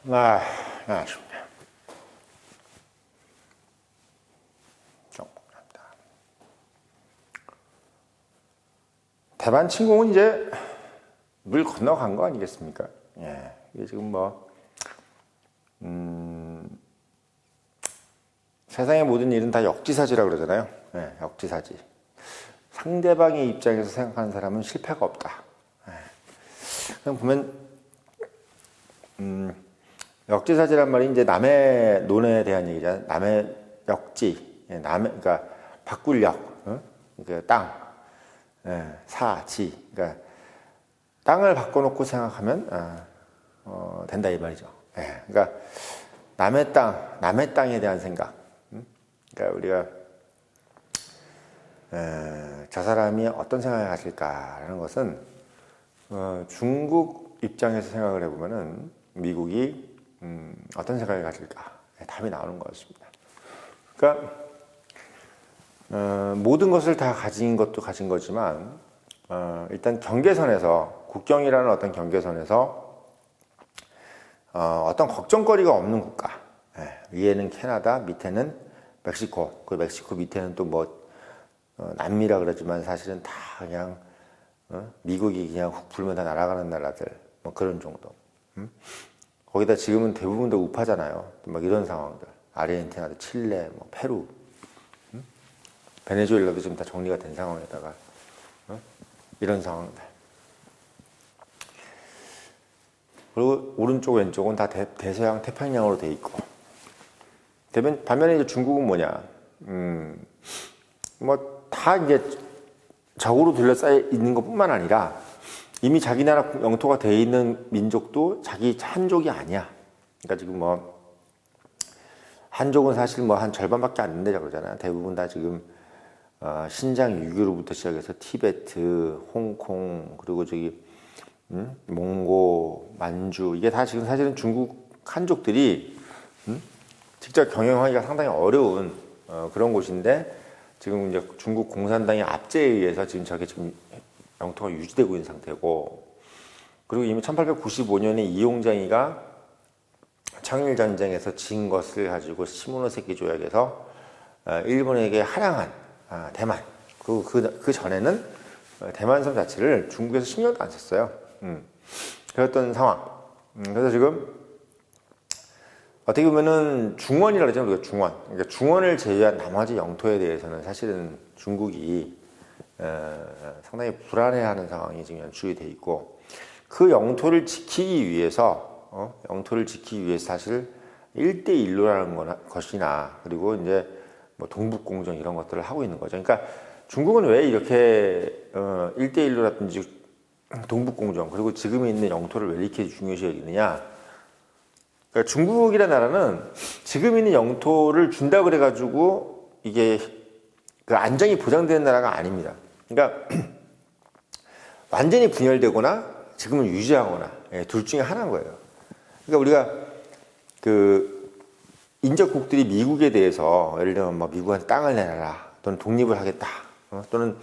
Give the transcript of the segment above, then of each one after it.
아쉽네. 대만 침공은 이제 물 건너간 거 아니겠습니까? 예, 이게 지금 뭐, 세상의 모든 일은 다 역지사지라고 그러잖아요. 예, 역지사지. 상대방의 입장에서 생각하는 사람은 실패가 없다. 예. 그냥 보면, 역지사지란 말이 이제 남의 논에 대한 얘기잖아요. 남의 역지, 예, 그러니까 바꿀 역, 그 땅, 예, 사, 지. 그러니까 땅을 바꿔놓고 생각하면 된다 이 말이죠. 예, 그러니까 남의 땅에 대한 생각. 그러니까 우리가 저 사람이 어떤 생각을 가질까라는 것은 중국 입장에서 생각을 해보면은 미국이 어떤 생각을 가질까 답이 나오는 것 같습니다. 그러니까 모든 것을 다 가진 것도 가진 거지만 일단 경계선에서 국경이라는 어떤 경계선에서 어떤 걱정거리가 없는 국가, 위에는 캐나다, 밑에는 멕시코, 그 멕시코 밑에는 또 뭐 남미라 그러지만 사실은 다 그냥 미국이 그냥 훅 불면 다 날아가는 나라들, 뭐 그런 정도. 거기다 지금은 대부분 다 우파잖아요. 막 이런 상황들. 아르헨티나도 칠레, 뭐 페루, 베네수엘라도 지금 다 정리가 된 상황에다가 이런 상황들. 그리고 오른쪽 왼쪽은 다 대서양 태평양으로 돼 있고. 반면에 이제 중국은 뭐냐? 뭐 다 이제 적으로 둘러싸여 있는 것뿐만 아니라 이미 자기 나라 영토가 돼 있는 민족도 자기 한족이 아니야. 그러니까 지금 뭐 한족은 사실 뭐 한 절반밖에 안 된다고 그러잖아요. 대부분 다 지금 신장 유교로부터 시작해서 티베트, 홍콩, 그리고 저기 몽고, 만주, 이게 다 지금 사실은 중국 한족들이 직접 경영하기가 상당히 어려운 그런 곳인데 지금 이제 중국 공산당의 압제에 의해서 지금 저게 지금 영토가 유지되고 있는 상태고, 그리고 이미 1895년에 이용장이가 청일전쟁에서 진 것을 가지고 시모노세키 조약에서 일본에게 할양한 대만, 그 전에는 대만섬 자체를 중국에서 신경도 안 썼어요. 그랬던 상황. 그래서 지금 어떻게 보면은 중원이라고 하잖아요. 우리가 중원. 그러니까 중원을 제외한 나머지 영토에 대해서는 사실은 중국이 상당히 불안해하는 상황이 지금 연출이 돼 있고, 그 영토를 지키기 위해서 사실 1대1로라는 것이나, 그리고 이제 뭐 동북공정 이런 것들을 하고 있는 거죠. 그러니까 중국은 왜 이렇게 1대1로라든지 동북공정, 그리고 지금 있는 영토를 왜 이렇게 중요시 여기느냐? 그러니까 중국이라는 나라는 지금 있는 영토를 준다 그래가지고 이게 그 안정이 보장되는 나라가 아닙니다. 그러니까 완전히 분열되거나 지금은 유지하거나, 둘 중에 하나인 거예요. 그러니까 우리가 그 인접국들이 미국에 대해서 예를 들면 뭐 미국한테 땅을 내놔라, 또는 독립을 하겠다, 또는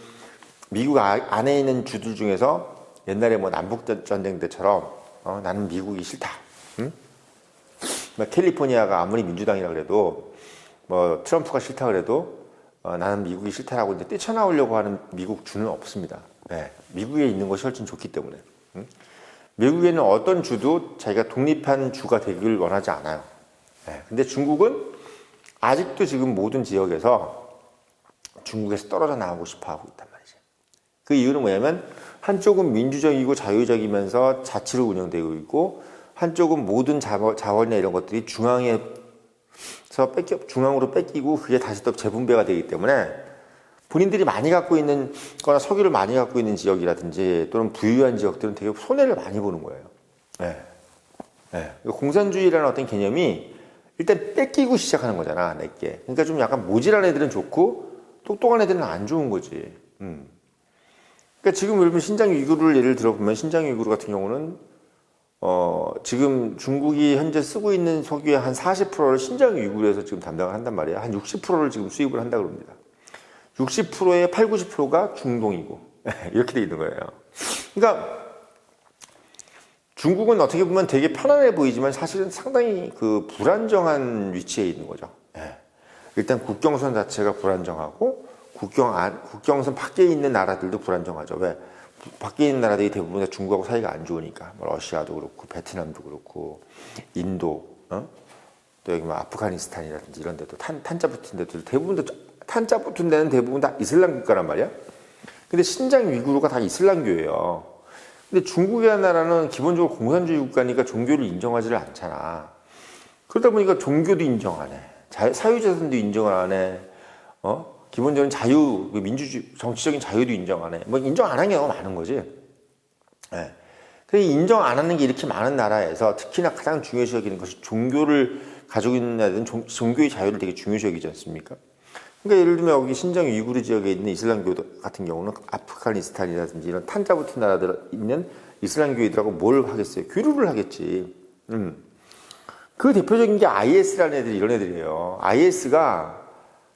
미국 안에 있는 주들 중에서 옛날에 뭐 남북 전쟁 때처럼 나는 미국이 싫다. 캘리포니아가 아무리 민주당이라 그래도 뭐 트럼프가 싫다 그래도 나는 미국이 싫다라고 이제 뛰쳐나오려고 하는 미국 주는 없습니다. 미국에 있는 것이 훨씬 좋기 때문에. 미국에는 어떤 주도 자기가 독립한 주가 되길 원하지 않아요. 근데 중국은 아직도 지금 모든 지역에서 중국에서 떨어져 나오고 싶어 하고 있단 말이죠. 그 이유는 뭐냐면 한쪽은 민주적이고 자유적이면서 자치로 운영되고 있고, 한쪽은 모든 자원이나 이런 것들이 중앙으로 뺏기고 그게 다시 또 재분배가 되기 때문에 본인들이 많이 갖고 있는 거나 석유를 많이 갖고 있는 지역이라든지 또는 부유한 지역들은 되게 손해를 많이 보는 거예요. 공산주의라는 어떤 개념이 일단 뺏기고 시작하는 거잖아, 내게. 그러니까 좀 약간 모질한 애들은 좋고 똑똑한 애들은 안 좋은 거지. 그러니까 지금 예를 들면 신장 위구르를 예를 들어보면, 신장 위구르 같은 경우는 지금 중국이 현재 쓰고 있는 석유의 한 40%를 신장 위구르에서 지금 담당을 한단 말이에요. 한 60%를 지금 수입을 한다 그럽니다. 60%의 8, 90%가 중동이고 이렇게 돼 있는 거예요. 그러니까 중국은 어떻게 보면 되게 편안해 보이지만 사실은 상당히 그 불안정한 위치에 있는 거죠. 예. 일단 국경선 자체가 불안정하고 국경선 밖에 있는 나라들도 불안정하죠. 왜? 밖에 있는 나라들이 대부분 다 중국하고 사이가 안 좋으니까. 뭐 러시아도 그렇고 베트남도 그렇고 인도, 또 여기 뭐 아프가니스탄이라든지 이런 데도 탄자 붙은 데도 대부분 다 탄자 붙은 데는 대부분 다 이슬람 국가란 말이야. 근데 신장 위구르가 다 이슬람교예요. 근데 중국이라는 나라는 기본적으로 공산주의 국가니까 종교를 인정하지를 않잖아. 그러다 보니까 종교도 인정 안 해. 사유재산도 인정을 안 해. 기본적인 자유, 민주주의, 정치적인 자유도 인정 안 해. 뭐 인정 안 하는 게 너무 많은 거지. 네. 그래서 인정 안 하는 게 이렇게 많은 나라에서 특히나 가장 중요시 여기는 것이 종교를 가지고 있는 나라들은 종교의 자유를 되게 중요시 여기지 않습니까? 그러니까 예를 들면 여기 신장 위구르 지역에 있는 이슬람교 같은 경우는 아프가니스탄이라든지 이런 탄자 붙은 나라들에 있는 이슬람교인들하고 뭘 하겠어요? 교류를 하겠지. 그 대표적인 게 IS라는 애들이 이런 애들이에요. IS가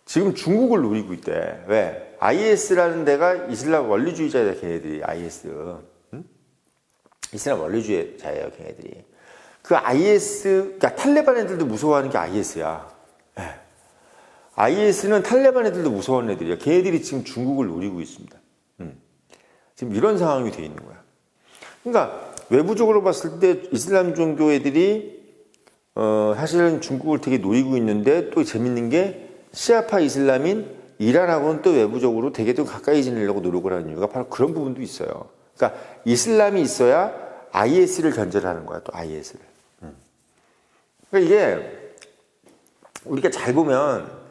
지금 중국을 노리고 있대. 왜? IS라는 데가 이슬람 원리주의자야, 걔네들이. IS. 이슬람 원리주의자예요, 걔네들이. 그 IS, 그러니까 탈레반 애들도 무서워하는 게 IS야. 네. IS는 탈레반 애들도 무서워하는 애들이야. 걔네들이 지금 중국을 노리고 있습니다. 지금 이런 상황이 돼 있는 거야. 그러니까 외부적으로 봤을 때 이슬람 종교 애들이 사실은 중국을 되게 노리고 있는데 또 재밌는 게 시아파 이슬람인 이란하고는 또 외부적으로 되게 좀 가까이 지내려고 노력을 하는 이유가 바로 그런 부분도 있어요. 그러니까 이슬람이 있어야 IS를 견제를 하는 거야, 또 IS를. 그러니까 이게 우리가 잘 보면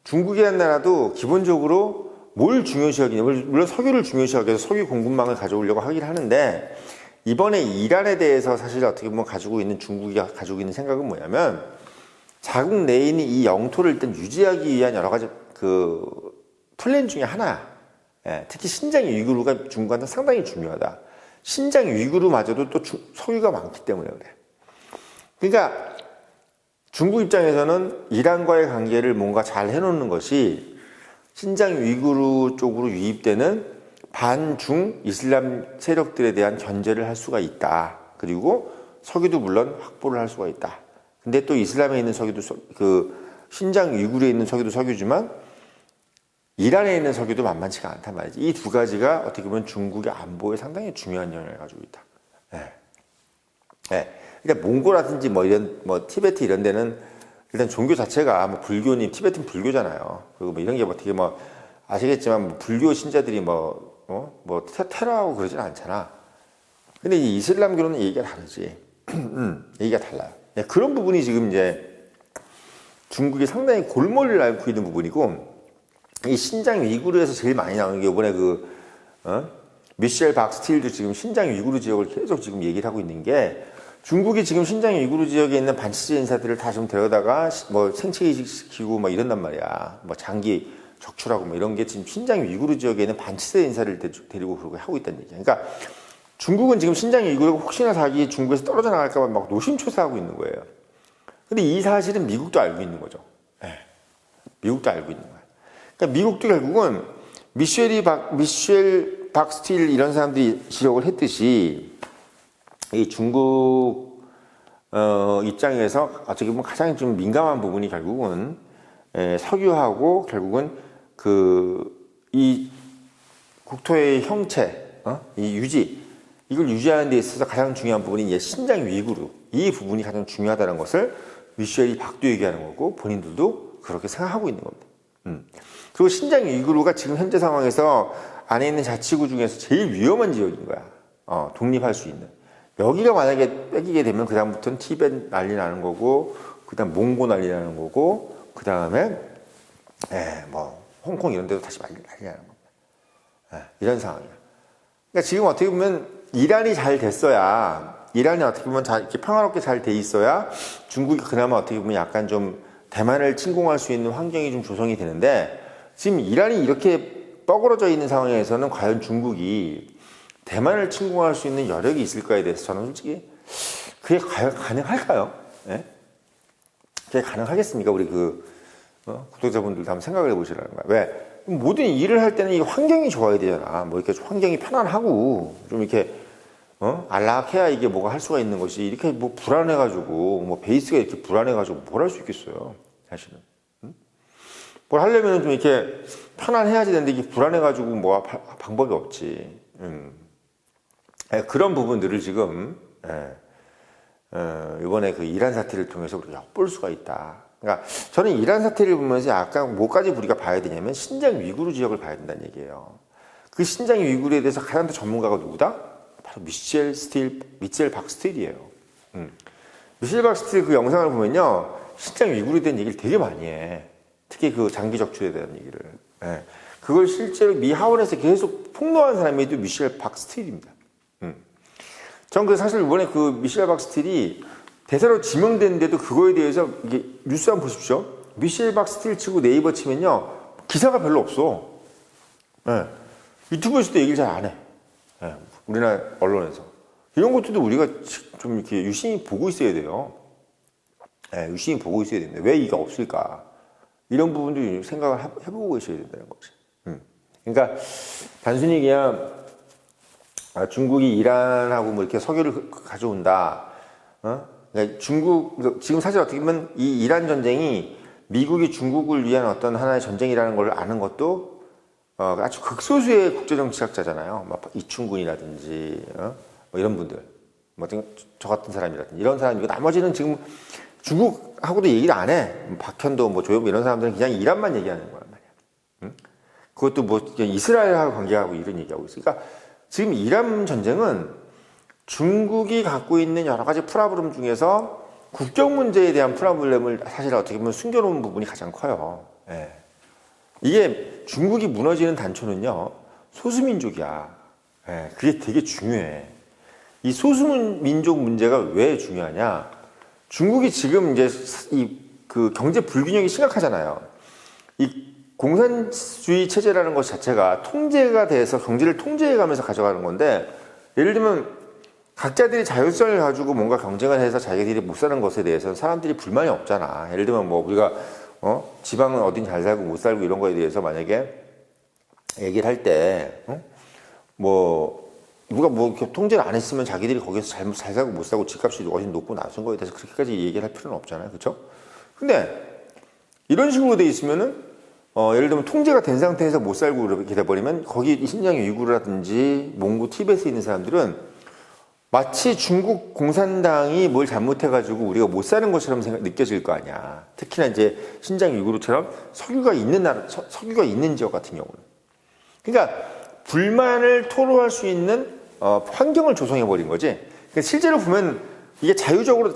중국이라는 나라도 기본적으로 뭘 중요시 여기냐, 물론 석유를 중요시 여겨서 석유 공급망을 가져오려고 하긴 하는데 이번에 이란에 대해서 사실 어떻게 보면 가지고 있는 중국이 가지고 있는 생각은 뭐냐면 자국 내에 있는 이 영토를 일단 유지하기 위한 여러 가지 그 플랜 중에 하나야. 예, 특히 신장 위구르가 중국한테 상당히 중요하다. 신장 위구르마저도 또 석유가 많기 때문에 그래. 그러니까 중국 입장에서는 이란과의 관계를 뭔가 잘 해놓는 것이 신장 위구르 쪽으로 유입되는 반중 이슬람 세력들에 대한 견제를 할 수가 있다. 그리고 석유도 물론 확보를 할 수가 있다. 근데 또 이슬람에 있는 석유도 그 신장 위구르에 있는 석유도 석유지만 이란에 있는 석유도 만만치가 않단 말이지. 이 두 가지가 어떻게 보면 중국의 안보에 상당히 중요한 영향을 가지고 있다. 네. 네. 그러니까 몽고라든지 뭐 이런 뭐 티베트 이런 데는 일단 종교 자체가 뭐 불교니 티베트는 불교잖아요. 그리고 뭐 이런 게 뭐 되게 뭐 아시겠지만 뭐 불교 신자들이 뭐 테러하고 그러진 않잖아. 근데 이 이슬람교는 얘기가 다르지. 얘기가 달라요. 네, 그런 부분이 지금 이제 중국이 상당히 골머리를 앓고 있는 부분이고, 이 신장 위구르에서 제일 많이 나오는 게 이번에 미셸 박스틸도 지금 신장 위구르 지역을 계속 지금 얘기를 하고 있는 게, 중국이 지금 신장 위구르 지역에 있는 반치제 인사들을 다 좀 데려다가 뭐 생체 이식시키고 뭐 이런단 말이야. 뭐 장기 적출하고 뭐 이런 게 지금 신장 위구르 지역에 있는 반치제 인사를 데리고 그러고 하고 있다는 얘기야. 그러니까 중국은 지금 신장 위구르가 혹시나 자기 중국에서 떨어져 나갈까 봐 막 노심초사하고 있는 거예요. 근데 이 사실은 미국도 알고 있는 거죠. 네. 미국도 알고 있는 거야. 그러니까 미국도 결국은 미셸 박스틸 이런 사람들이 지적을 했듯이 이 중국 입장에서 어떻게 보면 가장 좀 민감한 부분이 결국은 석유하고 결국은 이 국토의 형체, 이 유지, 이걸 유지하는 데 있어서 가장 중요한 부분이 이제 신장 위구르, 이 부분이 가장 중요하다는 것을 미셸이 박도 얘기하는 거고 본인들도 그렇게 생각하고 있는 겁니다. 그리고 신장 위구르가 지금 현재 상황에서 안에 있는 자치구 중에서 제일 위험한 지역인 거야. 독립할 수 있는. 여기가 만약에 뺏기게 되면 그 다음부터는 티벳 난리 나는 거고, 그 다음 몽고 난리 나는 거고, 그 다음에 뭐 홍콩 이런 데도 다시 난리 나는 겁니다. 이런 상황이야. 그러니까 지금 어떻게 보면 이란이 잘 됐어야, 이란이 어떻게 보면 이렇게 평화롭게 잘 돼 있어야 중국이 그나마 어떻게 보면 약간 좀 대만을 침공할 수 있는 환경이 좀 조성이 되는데, 지금 이란이 이렇게 뻐그러져 있는 상황에서는 과연 중국이 대만을 침공할 수 있는 여력이 있을까에 대해서 저는 솔직히 그게 가능할까요? 네? 그게 가능하겠습니까? 우리 구독자분들도 한번 생각을 해보시라는 거야. 왜? 모든 일을 할 때는 이 환경이 좋아야 되잖아. 뭐 이렇게 환경이 편안하고 좀 이렇게 안락해야 이게 뭐가 할 수가 있는 것이 이렇게 뭐 불안해가지고 뭐 베이스가 이렇게 불안해가지고 뭘 할 수 있겠어요, 사실은. 뭘 하려면 좀 이렇게 편안해야지 되는데 이게 불안해가지고 뭐 방법이 없지. 그런 부분들을 지금 이번에 그 이란 사태를 통해서 우리가 엿볼 수가 있다. 그러니까 저는 이란 사태를 보면서 약간 뭐까지 우리가 봐야 되냐면 신장 위구르 지역을 봐야 된다는 얘기예요. 그 신장 위구르에 대해서 가장 더 전문가가 누구다? 바로 미셸 박스틸이에요. 미셸 박스틸 그 영상을 보면요, 신장 위구르에 대한 얘기를 되게 많이 해. 특히 그 장기 적출에 대한 얘기를. 그걸 실제로 미 하원에서 계속 폭로한 사람이 또 미셸 박스틸입니다. 전 그 사실 이번에 그 미셸 박스틸이 대사로 지명됐는데도 그거에 대해서 이게 뉴스 한번 보십시오. 미셸 박스틸 치고 네이버 치면요, 기사가 별로 없어. 유튜브에서도 얘기를 잘 안 해. 우리나라 언론에서. 이런 것들도 우리가 좀 이렇게 유심히 보고 있어야 돼요. 유심히 보고 있어야 되는데 왜 이게 없을까? 이런 부분도 생각을 해보고 계셔야 된다는 거지. 그러니까 단순히 그냥 중국이 이란하고 뭐 이렇게 석유를 가져온다. 그러니까 지금 사실 어떻게 보면 이 이란 전쟁이 미국이 중국을 위한 어떤 하나의 전쟁이라는 걸 아는 것도 아주 극소수의 국제정치학자잖아요. 막 이충군이라든지 뭐 이런 분들, 뭐 저 같은 사람이라든지 이런 사람이고, 나머지는 지금 중국하고도 얘기를 안 해. 박현도, 뭐 조용 이런 사람들은 그냥 이란만 얘기하는 거란 말이야. 그것도 뭐 이스라엘하고 관계하고 이런 얘기하고 있어. 그러니까 지금 이란 전쟁은 중국이 갖고 있는 여러 가지 프라블럼 중에서 국경 문제에 대한 프라블럼을 사실 어떻게 보면 숨겨놓은 부분이 가장 커요. 이게 중국이 무너지는 단초는요, 소수민족이야. 그게 되게 중요해. 이 소수민족 문제가 왜 중요하냐? 중국이 지금 이제 그 경제 불균형이 심각하잖아요. 이 공산주의 체제라는 것 자체가 통제가 돼서 경제를 통제해가면서 가져가는 건데, 예를 들면 각자들이 자율성을 가지고 뭔가 경쟁을 해서 자기들이 못 사는 것에 대해서 사람들이 불만이 없잖아. 예를 들면 뭐 우리가 지방은 어딘 잘 살고 못 살고 이런 거에 대해서 만약에 얘기를 할 때, 뭐 누가 뭐 이렇게 통제를 안 했으면 자기들이 거기서 잘 살고 못 살고 집값이 훨씬 높고 낮은 거에 대해서 그렇게까지 얘기를 할 필요는 없잖아요, 그렇죠? 근데 이런 식으로 돼 있으면은 예를 들면 통제가 된 상태에서 못 살고 이렇게 돼버리면 거기 신장 위구르라든지 몽고 티베트에 있는 사람들은 마치 중국 공산당이 뭘 잘못해가지고 우리가 못 사는 것처럼 느껴질 거 아니야. 특히나 이제 신장 위구르처럼 석유가 있는 나라, 석유가 있는 지역 같은 경우는. 그러니까 불만을 토로할 수 있는 환경을 조성해버린 거지. 그러니까 실제로 보면 이게 자율적으로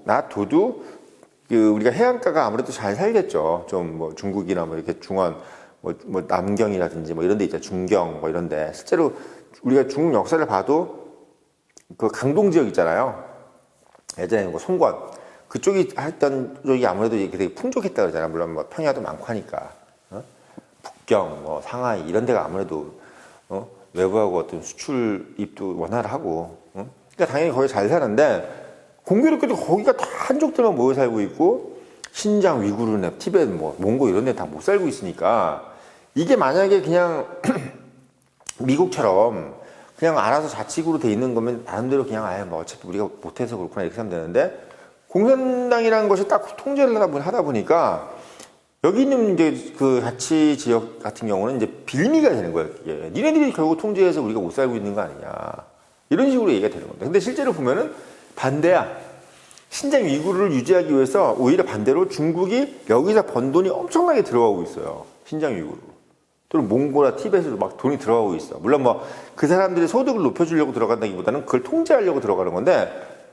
놔둬도 우리가 해안가가 아무래도 잘 살겠죠. 좀 뭐 중국이나 뭐 이렇게 중원, 뭐 남경이라든지 뭐 이런 데 있잖아요. 중경 뭐 이런 데. 실제로 우리가 중국 역사를 봐도 그 강동 지역 있잖아요. 예전에 뭐 송권. 그쪽이 했던 쪽이 아무래도 되게 풍족했다 그러잖아요. 물론 뭐 평야도 많고 하니까. 북경, 뭐 상하이 이런 데가 아무래도 외부하고 어떤 수출입도 원활하고. 그러니까 당연히 거기 잘 사는데 공교롭게도 거기가 다 한족들만 모여 살고 있고 신장, 위구르, 티베트, 뭐 몽고 이런 데 다 못 살고 있으니까 이게 만약에 그냥 미국처럼 그냥 알아서 자치구로 돼 있는 거면 나름대로 그냥 뭐 어차피 우리가 못해서 그렇구나 이렇게 하면 되는데 공산당이라는 것이 딱 통제를 하다 보니까 여기 있는 이제 그 자치 지역 같은 경우는 이제 빌미가 되는 거예요. 이게. 니네들이 결국 통제해서 우리가 못 살고 있는 거 아니냐 이런 식으로 얘기가 되는 겁니다. 근데 실제로 보면은 반대야. 신장 위구르를 유지하기 위해서 오히려 반대로 중국이 여기서 번 돈이 엄청나게 들어가고 있어요. 신장 위구르. 또는 몽고나 티베트도 막 돈이 들어가고 있어. 물론 뭐 그 사람들의 소득을 높여주려고 들어간다기보다는 그걸 통제하려고 들어가는 건데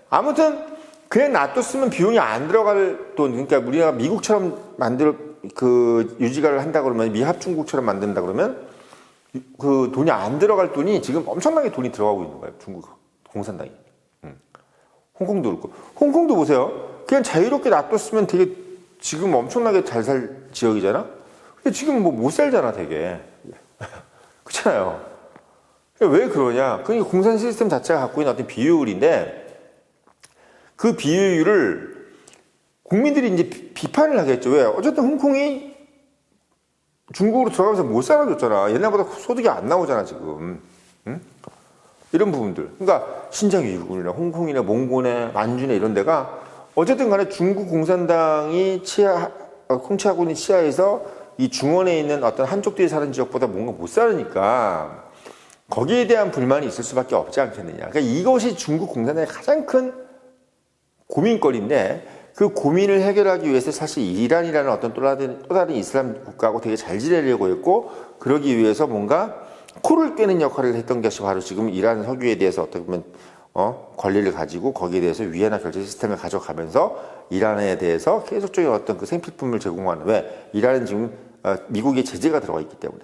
아무튼 그냥 놔뒀으면 비용이 안 들어갈 돈. 그러니까 우리가 미국처럼 유지가를 한다 그러면 미합중국처럼 만든다 그러면 그 돈이 안 들어갈 돈이 지금 엄청나게 돈이 들어가고 있는 거예요. 중국 공산당이. 홍콩도 그렇고. 홍콩도 보세요. 그냥 자유롭게 놔뒀으면 되게 지금 엄청나게 잘 살 지역이잖아? 근데 지금 뭐 못 살잖아, 되게. 그렇잖아요. 왜 그러냐? 그러니까 공산 시스템 자체가 갖고 있는 어떤 비효율인데 그 비효율을 국민들이 이제 비판을 하겠죠. 왜? 어쨌든 홍콩이 중국으로 들어가면서 못 살아줬잖아. 옛날보다 소득이 안 나오잖아, 지금. 응? 이런 부분들. 그러니까 신장 위구르나 홍콩이나 몽고나 만주나 이런 데가 어쨌든 간에 중국 공산당이 통치하고 있는 치하에서 이 중원에 있는 어떤 한족들이 사는 지역보다 뭔가 못 살으니까 거기에 대한 불만이 있을 수밖에 없지 않겠느냐. 그러니까 이것이 중국 공산당의 가장 큰 고민거리인데 그 고민을 해결하기 위해서 사실 이란이라는 어떤 또 다른 이슬람 국가하고 되게 잘 지내려고 했고 그러기 위해서 뭔가 코를 꿰는 역할을 했던 것이 바로 지금 이란 석유에 대해서 어떻게 보면 권리를 가지고 거기에 대해서 위안화 결제 시스템을 가져가면서 이란에 대해서 계속적인 어떤 그 생필품을 제공하는 왜 이란은 지금 미국의 제재가 들어가 있기 때문에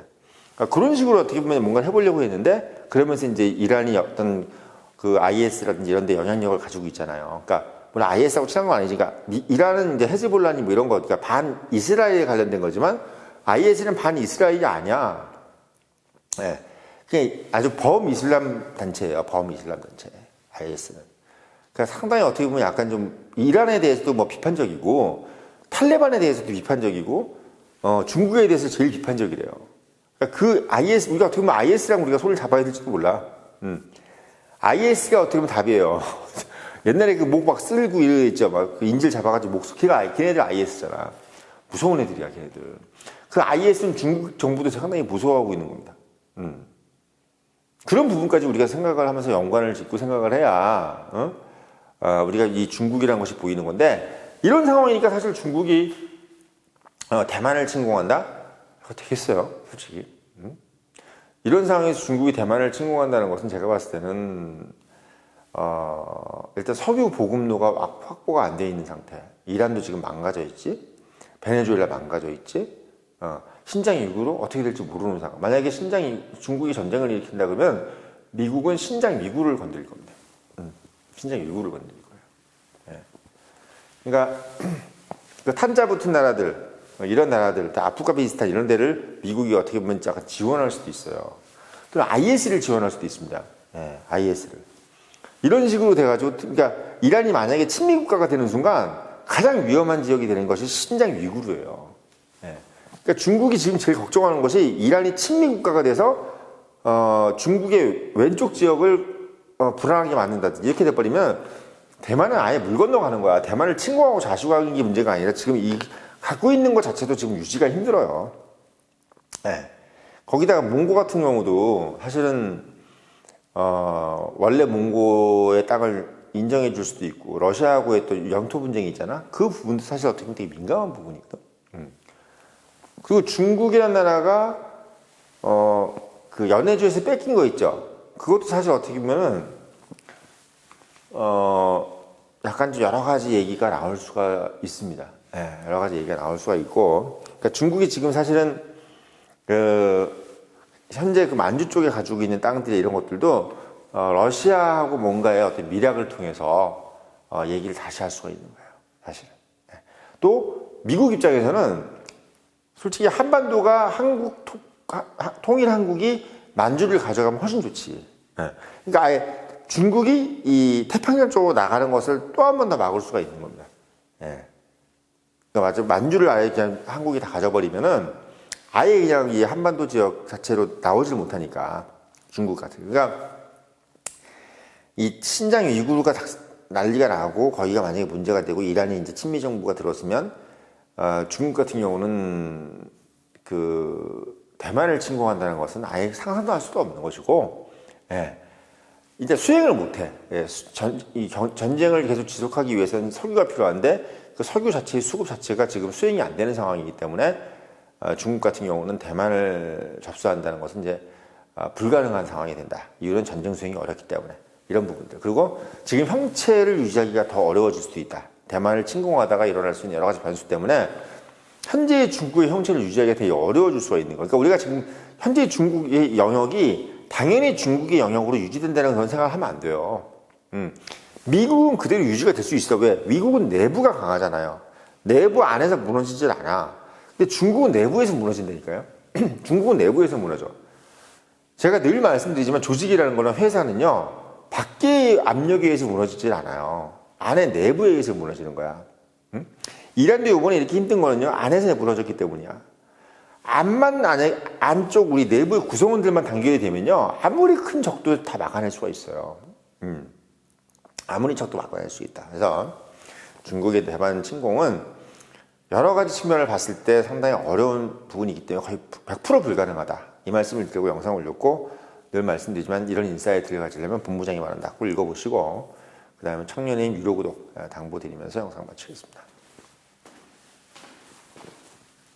그러니까 그런 식으로 어떻게 보면 뭔가를 해보려고 했는데 그러면서 이제 이란이 어떤 그 IS라든지 이런 데 영향력을 가지고 있잖아요. 그러니까 물론 IS하고 친한 건 아니지. 그러니까 이란은 이제 헤즈볼라니 뭐 이런 거 그러니까 반 이스라엘에 관련된 거지만 IS는 반 이스라엘이 아니야. 예. 그냥 아주 범이슬람 단체예요. 범이슬람 단체. IS는. 그러니까 상당히 어떻게 보면 약간 좀 이란에 대해서도 뭐 비판적이고 탈레반에 대해서도 비판적이고 중국에 대해서 제일 비판적이래요. 그러니까 그 IS 우리가 어떻게 보면 IS랑 우리가 손을 잡아야 될지도 몰라. IS가 어떻게 보면 답이에요. 옛날에 그 목 막 쓸고 이랬죠. 막 그 인질 잡아가지고 목 걔네들 IS잖아. 무서운 애들이야, 걔네들. 그 IS는 중국 정부도 상당히 무서워하고 있는 겁니다. 그런 부분까지 우리가 생각을 하면서 연관을 짓고 생각을 해야 우리가 이 중국이라는 것이 보이는 건데 이런 상황이니까 사실 중국이 대만을 침공한다? 되겠어요, 솔직히. 이런 상황에서 중국이 대만을 침공한다는 것은 제가 봤을 때는 일단 석유 보급로가 확보가 안 돼 있는 상태. 이란도 지금 망가져 있지, 베네수엘라 망가져 있지, 신장 위구르 어떻게 될지 모르는 상황. 만약에 중국이 전쟁을 일으킨다 그러면 미국은 신장 위구르를 건드릴 겁니다. 신장 위구르를 건드릴 거예요. 예. 그러니까 그 탄자 붙은 나라들, 이런 나라들, 아프가니스탄 이런 데를 미국이 어떻게 보면 약간 지원할 수도 있어요. 또 IS를 지원할 수도 있습니다. 예, IS를. 이런 식으로 돼가지고, 그러니까 이란이 만약에 친미 국가가 되는 순간 가장 위험한 지역이 되는 것이 신장 위구르예요. 예. 그러니까 중국이 지금 제일 걱정하는 것이 이란이 친미 국가가 돼서 중국의 왼쪽 지역을 불안하게 만든다든지 이렇게 돼버리면 대만은 아예 물 건너가는 거야. 대만을 침공하고 자수하는 게 문제가 아니라 지금 갖고 있는 것 자체도 지금 유지가 힘들어요. 네. 거기다가 몽고 같은 경우도 사실은 원래 몽고의 땅을 인정해 줄 수도 있고 러시아하고의 또 영토 분쟁이 있잖아. 그 부분도 사실 어떻게 보면 되게 민감한 부분이거든. 그리고 중국이라는 나라가 그 연해주에서 뺏긴 거 있죠. 그것도 사실 어떻게 보면은 약간 좀 여러 가지 얘기가 나올 수가 있습니다. 네, 여러 가지 얘기가 나올 수가 있고, 그러니까 중국이 지금 사실은 현재 그 만주 쪽에 가지고 있는 땅들 이런 것들도 러시아하고 뭔가의 어떤 미략을 통해서 얘기를 다시 할 수가 있는 거예요. 사실은. 네. 또 미국 입장에서는 솔직히 한반도가 통일 한국이 만주를 가져가면 훨씬 좋지. 네. 그러니까 아예 중국이 이 태평양 쪽으로 나가는 것을 또 한 번 더 막을 수가 있는 겁니다. 네. 그러니까 만주를 아예 그냥 한국이 다 가져버리면은 아예 그냥 이 한반도 지역 자체로 나오질 못하니까 중국 같은. 그러니까 이 신장 위구르가 난리가 나고 거기가 만약에 문제가 되고 이란이 이제 친미 정부가 들었으면 중국 같은 경우는 그 대만을 침공한다는 것은 아예 상상도 할 수도 없는 것이고, 예. 이제 수행을 못해. 예. 전쟁을 계속 지속하기 위해서는 석유가 필요한데 그 석유 자체의 수급 자체가 지금 수행이 안 되는 상황이기 때문에 중국 같은 경우는 대만을 접수한다는 것은 이제 불가능한 상황이 된다. 이유는 전쟁 수행이 어렵기 때문에 이런 부분들. 그리고 지금 형체를 유지하기가 더 어려워질 수도 있다. 대만을 침공하다가 일어날 수 있는 여러 가지 변수 때문에 현재의 중국의 형체를 유지하기가 되게 어려워질 수가 있는 거예요. 그러니까 우리가 지금 현재 중국의 영역이 당연히 중국의 영역으로 유지된다는 그런 생각을 하면 안 돼요. 미국은 그대로 유지가 될 수 있어. 왜? 미국은 내부가 강하잖아요. 내부 안에서 무너지질 않아. 근데 중국은 내부에서 무너진다니까요. 중국은 내부에서 무너져. 제가 늘 말씀드리지만 조직이라는 거는 회사는요. 밖의 압력에 의해서 무너지질 않아요. 안에 내부에 의해서 무너지는 거야. 이란도 이번에 이렇게 힘든 거는요. 안에서 무너졌기 때문이야. 안쪽 우리 내부의 구성원들만 단결이 되면요, 아무리 큰 적도 다 막아낼 수가 있어요. 아무리 적도 막아낼 수 있다. 그래서 중국의 대만 침공은 여러 가지 측면을 봤을 때 상당히 어려운 부분이기 때문에 거의 100% 불가능하다. 이 말씀을 드리고 영상을 올렸고, 늘 말씀드리지만 이런 인사이트를 가지려면 본부장이 말한다. 꼭 읽어보시고, 그 다음에 청년의 유료 구독 당부드리면서 영상 마치겠습니다.